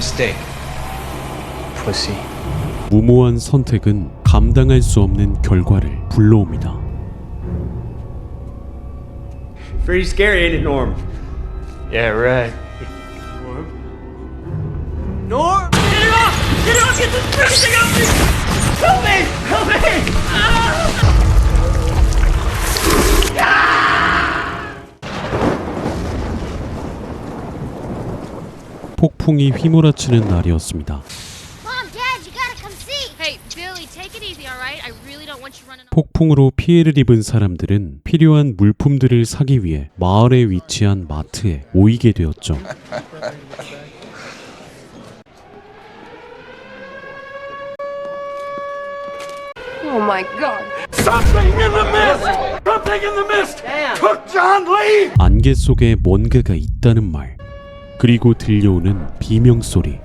mistake. Pussy. 무모한 선택은 감당할 수 없는 결과를 불러옵니다. Pretty scary, ain't it, Norm? Yeah, right. Norm! Get it off! Get it off! Get this freaking thing off me! Help me! Help me! 폭풍이 휘몰아치는 날이었습니다. Mom, Dad, you gotta come see. Hey, Billy, take it easy, all right? I really don't want you running. 폭풍으로 피해를 입은 사람들은 필요한 물품들을 사기 위해 마을에 위치한 마트에 모이게 되었죠. Oh my God. Something in the mist! Something in the mist! Took John Lee! 안개 속에 뭔가가 있다는 말, 그리고 들려오는 비명소리.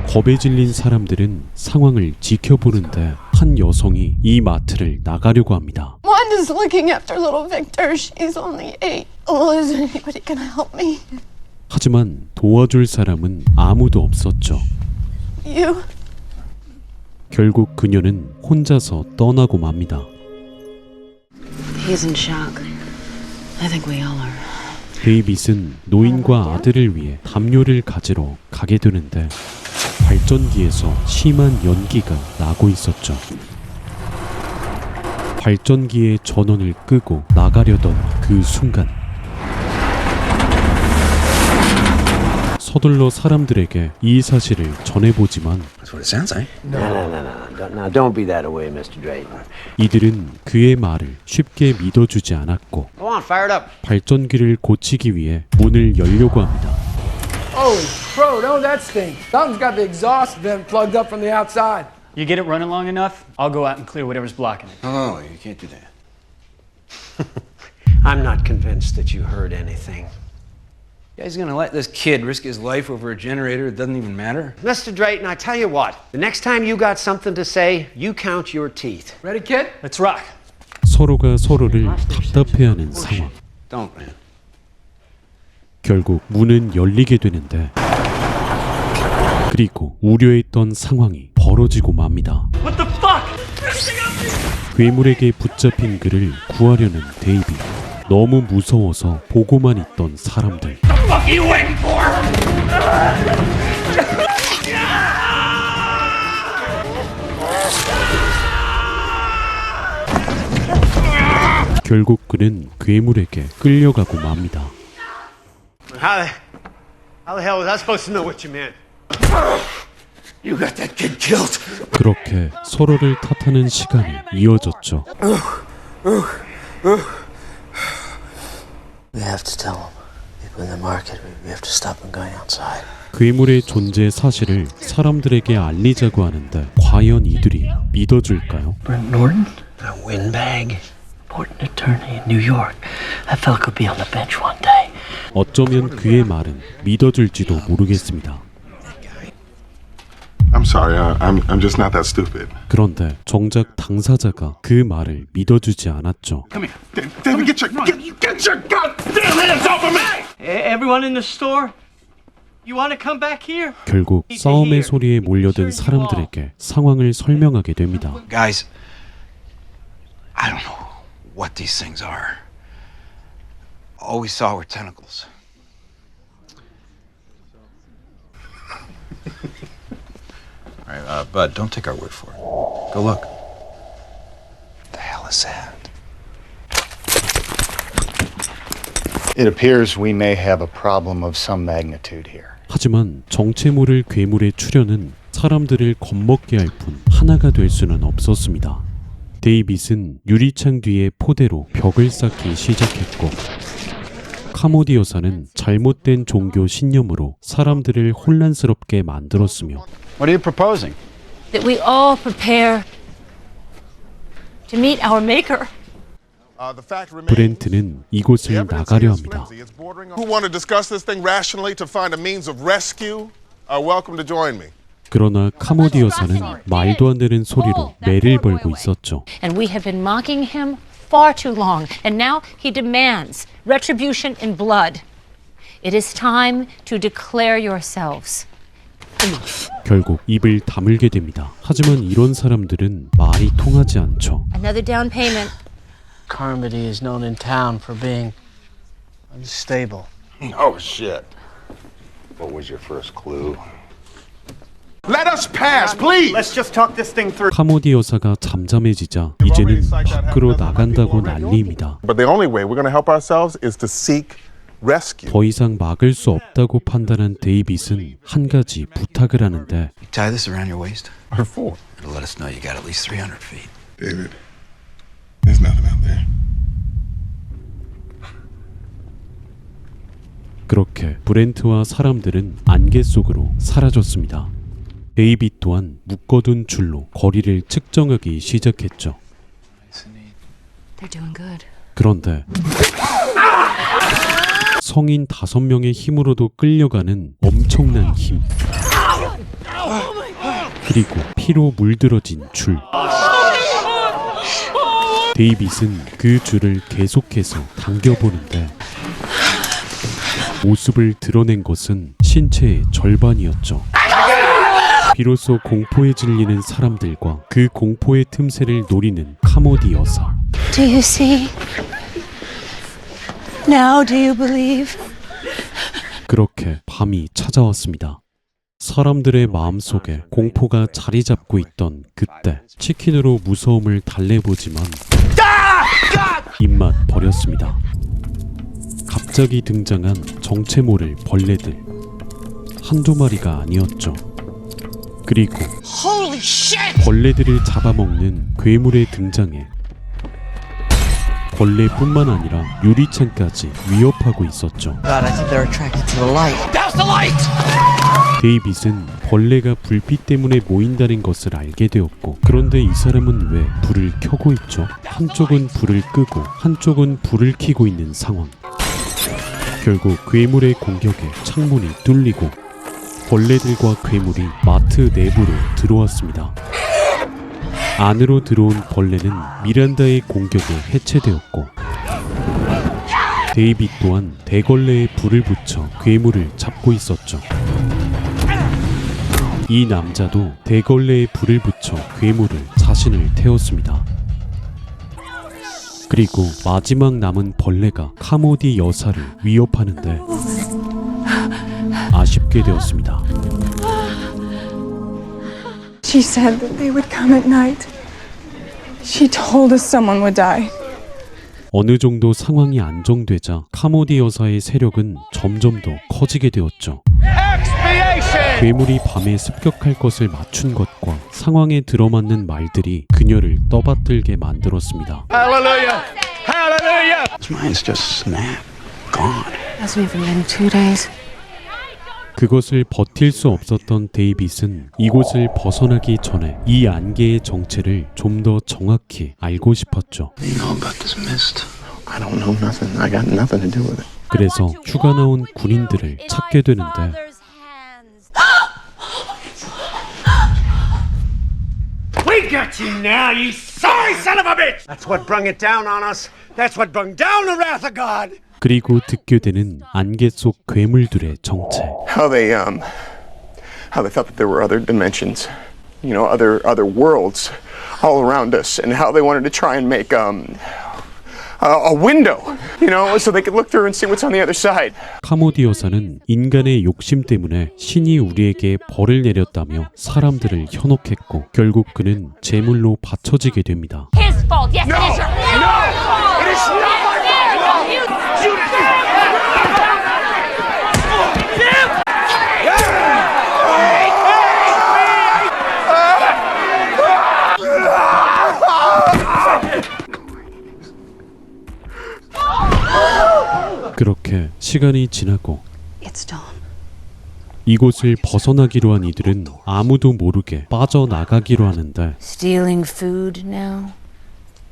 겁에 질린 사람들은 상황을 지켜보는데 한 여성이 이 마트를 나가려고 합니다. Wanda's looking after little Victor. She's only 8. Oh, is anybody gonna help me? 하지만 도와줄 사람은 아무도 없었죠. You? 결국 그녀는 혼자서 떠나고 맙니다. He's in shock. I think we all are. 데이빗은 노인과 아들을 위해 담요를 가지러 가게 되는데 발전기에서 심한 연기가 나고 있었죠. 발전기의 전원을 끄고 나가려던 그 순간 서둘러 사람들에게 이 사실을 전해보지만 That's what it sounds like. No, don't be that way, Mr. Drayton. 이들은 그의 말을 쉽게 믿어주지 않았고 Go on, fire it up. 발전기를 고치기 위해 문을 열려고 합니다. Holy crow, don't that stink. Something's got the exhaust vent plugged up from the outside. You get it running long enough, I'll go out and clear whatever's blocking it. No, you can't do that. I'm not convinced that you heard anything. You guys gonna let this kid risk his life over a generator that doesn't even matter? Mr. Drayton, I tell you what. The next time you got something to say, you count your teeth. Ready, kid? Let's rock. 서로가 서로를 답답해하는 상황. Don't, man. 결국 문은 열리게 되는데 그리고 우려했던 상황이 벌어지고 맙니다. What the fuck? 괴물에게 붙잡힌 그를 구하려는 데이빗. 너무 무서워서 보고만 있던 사람들. What are you waiting for? 결국 그는 괴물에게 끌려가고 맙니다. How the hell was I supposed to know what you meant? You got that kid killed. 그렇게 서로를 탓하는 시간이 이어졌죠. We have to tell them. People in the market, we have to stop them going outside. 괴물의 존재 사실을 사람들에게 알리자고 하는데 과연 이들이 믿어줄까요? Brent Norton? A windbag? Important attorney in New York. That fella could be on the bench one day. 어쩌면 그의 말은 믿어줄지도 모르겠습니다. I'm sorry, I'm just not that stupid. 그런데 정작 당사자가 그 말을 믿어주지 않았죠. Come here. David, get your goddamn hands off of me! Everyone in the store? You want to come back here? 결국 싸움의 소리에 몰려든 사람들에게 상황을 설명하게 됩니다. Guys, I don't know what these things are. All we saw were tentacles. All right, Bud, don't take our word for it. Go look. What the hell is that? It appears we may have a problem of some magnitude here. 하지만 정체 모를 괴물의 출현은 사람들을 겁먹게 할 뿐 하나가 될 수는 없었습니다. 데이빗은 유리창 뒤에 포대로 벽을 쌓기 시작했고 카모디 여사는 잘못된 종교 신념으로 사람들을 혼란스럽게 만들었으며 What are you proposing? That we all prepare to meet our maker. 브렌트는 이곳을 나가려 합니다. Who want to discuss this thing rationally to find a means of rescue are welcome to join me. 그러나 카모디 여사는 말도 안 되는 소리로 매를 벌고 있었죠. And we have been mocking him far too long. And now he demands retribution in blood. It is time to declare yourselves. 결국 입을 다물게 됩니다. 하지만 이런 사람들은 말이 통하지 않죠. Another down payment. Carmody is known in town for being unstable. Oh, shit. What was your first clue? Let us pass, please! Let's just talk this thing through. 카모디 여사가 잠잠해지자 이제는 밖으로 나간다고 난리입니다. But the only way we're going to help ourselves is to seek rescue. 더 이상 막을 수 없다고 판단한 데이빗은 한 가지 부탁을 하는데 Tie this around your waist. What for? It'll let us know you got at least 300 feet. David, there's nothing out there. 그렇게 브렌트와 사람들은 안개 속으로 사라졌습니다. 데이빗 또한 묶어둔 줄로 거리를 측정하기 시작했죠. They're doing good. 그런데 성인 5명의 힘으로도 끌려가는 엄청난 힘, 그리고 피로 물들어진 줄. 데이빗은 그 줄을 계속해서 당겨보는데 모습을 드러낸 것은 신체의 절반이었죠. 비로소 공포에 질리는 사람들과 그 공포의 틈새를 노리는 카모디 여사. Do you see? Now do you believe? 그렇게 밤이 찾아왔습니다. 사람들의 마음속에 공포가 자리 잡고 있던 그때 치킨으로 무서움을 달래보지만 입맛 버렸습니다. 갑자기 등장한 정체 모를 벌레들. 한두 마리가 아니었죠. 그리고 벌레들을 잡아먹는 괴물의 등장에 벌레뿐만 아니라 유리창까지 위협하고 있었죠. God, I think they're attracted to the light. Douse the light! 데이빗은 벌레가 불빛 때문에 모인다는 것을 알게 되었고, 그런데 이 사람은 왜 불을 켜고 있죠? 한쪽은 불을 끄고 한쪽은 불을 켜고 있는 상황. 결국 괴물의 공격에 창문이 뚫리고 벌레들과 괴물이 마트 내부로 들어왔습니다. 안으로 들어온 벌레는 미란다의 공격에 해체되었고, 데이빗 또한 대걸레에 불을 붙여 괴물을 잡고 있었죠. 이 남자도 대걸레에 불을 붙여 괴물을 자신을 태웠습니다. 그리고 마지막 남은 벌레가 카모디 여사를 위협하는데 아쉽게 되었습니다. She said that they would come at night. She told us someone would die. 어느 정도 상황이 안정되자 카모디 여사의 세력은 점점 더 커지게 되었죠. 괴물이 밤에 습격할 것을 맞춘 것과 상황에 들어맞는 말들이 그녀를 떠받들게 만들었습니다. Hallelujah! Hallelujah! His mind's just snap. Gone. That's me for getting 2 days. 그것을 버틸 수 없었던 데이빗은 이곳을 벗어나기 전에 이 안개의 정체를 좀 더 정확히 알고 싶었죠. You know about this mist? I don't know nothing. I got nothing to do with it. 그래서 휴가 나온 군인들을 찾게 되는데 We got you now, you sorry son of a bitch! That's what brung it down on us. That's what brung down the wrath of God. 그리고 듣게 되는 안개 속 괴물들의 정체. How they thought that there were other dimensions, you know, other worlds all around us, and how they wanted to try and make a window, you know, so they could look through and see what's on the other side. 카모디 여사는 인간의 욕심 때문에 신이 우리에게 벌을 내렸다며 사람들을 현혹했고, 결국 그는 제물로 바쳐지게 됩니다. His fault. Yes, it is your fault. No! It is not my fault! 그렇게 시간이 지나고 It's dawn. 이곳을 벗어나기로 한 이들은 아무도 모르게 빠져나가기로 하는데, Stealing food now?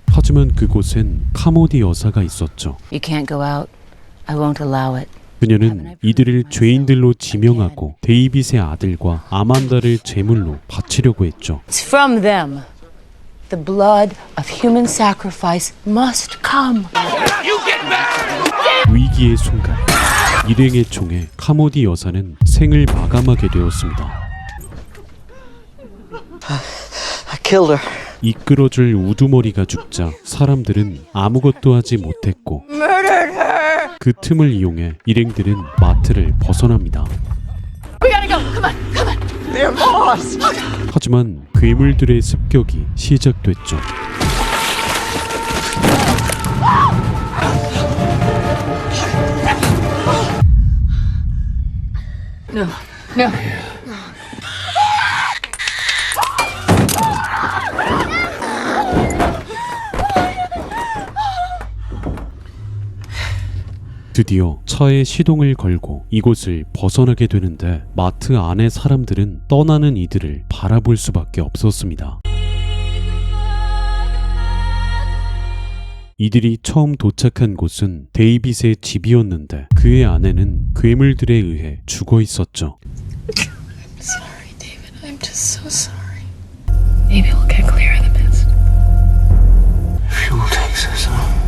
하지만 그곳엔 카모디 여사가 있었죠. You can't go out. I won't allow it. 그녀는 이들을 죄인들로 지명하고 데이빗의 아들과 아만다를 제물로 바치려고 했죠. It's from them. The blood of human sacrifice must come. 위기의 순간 일행의 총에 카모디 여사는 생을 마감하게 되었습니다. I killed her. 이끌어줄 우두머리가 죽자 사람들은 아무것도 하지 못했고 Murdered her! 그 틈을 이용해 일행들은 마트를 벗어납니다. We gotta go. Come on, come on. They're lost. 하지만 괴물들의 습격이 시작됐죠. No, no. 드디어 차에 시동을 걸고 이곳을 벗어나게 되는데 마트 안의 사람들은 떠나는 이들을 바라볼 수밖에 없었습니다. 이들이 처음 도착한 곳은 데이빗의 집이었는데 그의 아내는 괴물들에 의해 죽어 있었죠. I'm sorry, David. I'm just so sorry. Maybe we'll get clear of the mist. Fuel takes us home.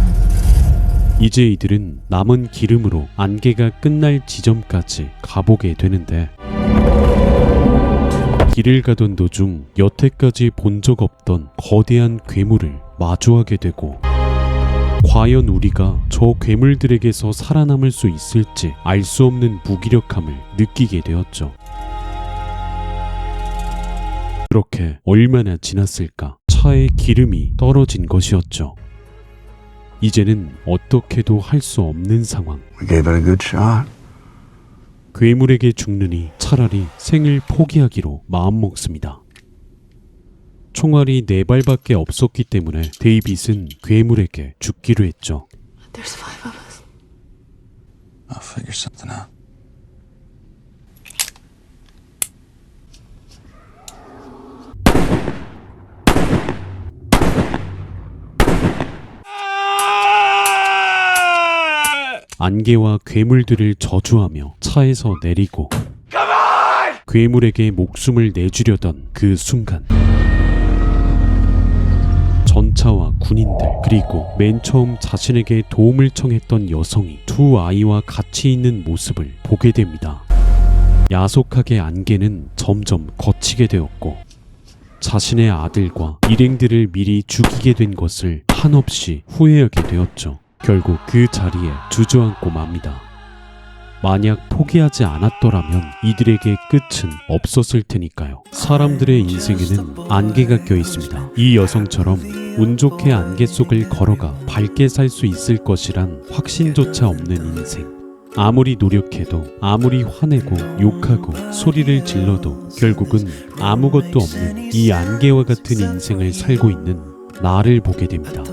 이제 이들은 남은 기름으로 안개가 끝날 지점까지 가보게 되는데 길을 가던 도중 여태까지 본 적 없던 거대한 괴물을 마주하게 되고 과연 우리가 저 괴물들에게서 살아남을 수 있을지 알 수 없는 무기력함을 느끼게 되었죠. 그렇게 얼마나 지났을까? 차에 기름이 떨어진 것이었죠. 이제는 어떻게도 할 수 없는 상황. We gave it a good shot. 괴물에게 죽느니 차라리 생을 포기하기로 마음먹습니다. 총알이 4발밖에 없었기 때문에 데이빗은 괴물에게 죽기로 했죠. There's 5 of us. I'll figure something out. 안개와 괴물들을 저주하며 차에서 내리고 괴물에게 목숨을 내주려던 그 순간 전차와 군인들 그리고 맨 처음 자신에게 도움을 청했던 여성이 두 아이와 같이 있는 모습을 보게 됩니다. 야속하게 안개는 점점 걷히게 되었고 자신의 아들과 일행들을 미리 죽이게 된 것을 한없이 후회하게 되었죠. 결국 그 자리에 주저앉고 맙니다. 만약 포기하지 않았더라면 이들에게 끝은 없었을 테니까요. 사람들의 인생에는 안개가 껴 있습니다. 이 여성처럼 운 좋게 안개 속을 걸어가 밝게 살 수 있을 것이란 확신조차 없는 인생. 아무리 노력해도 아무리 화내고 욕하고 소리를 질러도 결국은 아무것도 없는 이 안개와 같은 인생을 살고 있는 나를 보게 됩니다.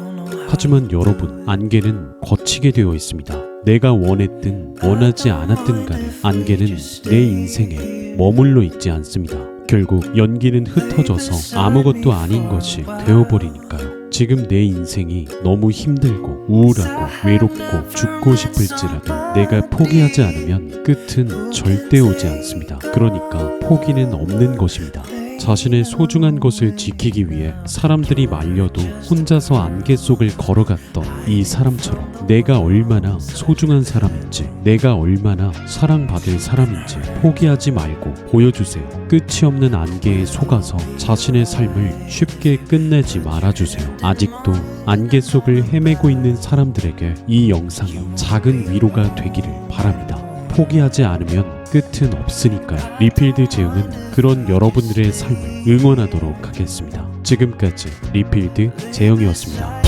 하지만 여러분, 안개는 거치게 되어 있습니다. 내가 원했든 원하지 않았든 간에 안개는 내 인생에 머물러 있지 않습니다. 결국 연기는 흩어져서 아무것도 아닌 것이 되어버리니까요. 지금 내 인생이 너무 힘들고 우울하고 외롭고 죽고 싶을지라도 내가 포기하지 않으면 끝은 절대 오지 않습니다. 그러니까 포기는 없는 것입니다. 자신의 소중한 것을 지키기 위해 사람들이 말려도 혼자서 안개 속을 걸어갔던 이 사람처럼 내가 얼마나 소중한 사람인지, 내가 얼마나 사랑받을 사람인지 포기하지 말고 보여주세요. 끝이 없는 안개에 속아서 자신의 삶을 쉽게 끝내지 말아주세요. 아직도 안개 속을 헤매고 있는 사람들에게 이 영상이 작은 위로가 되기를 바랍니다. 포기하지 않으면 끝은 없으니까요. 리필드 재영은 그런 여러분들의 삶을 응원하도록 하겠습니다. 지금까지 리필드 재영이었습니다.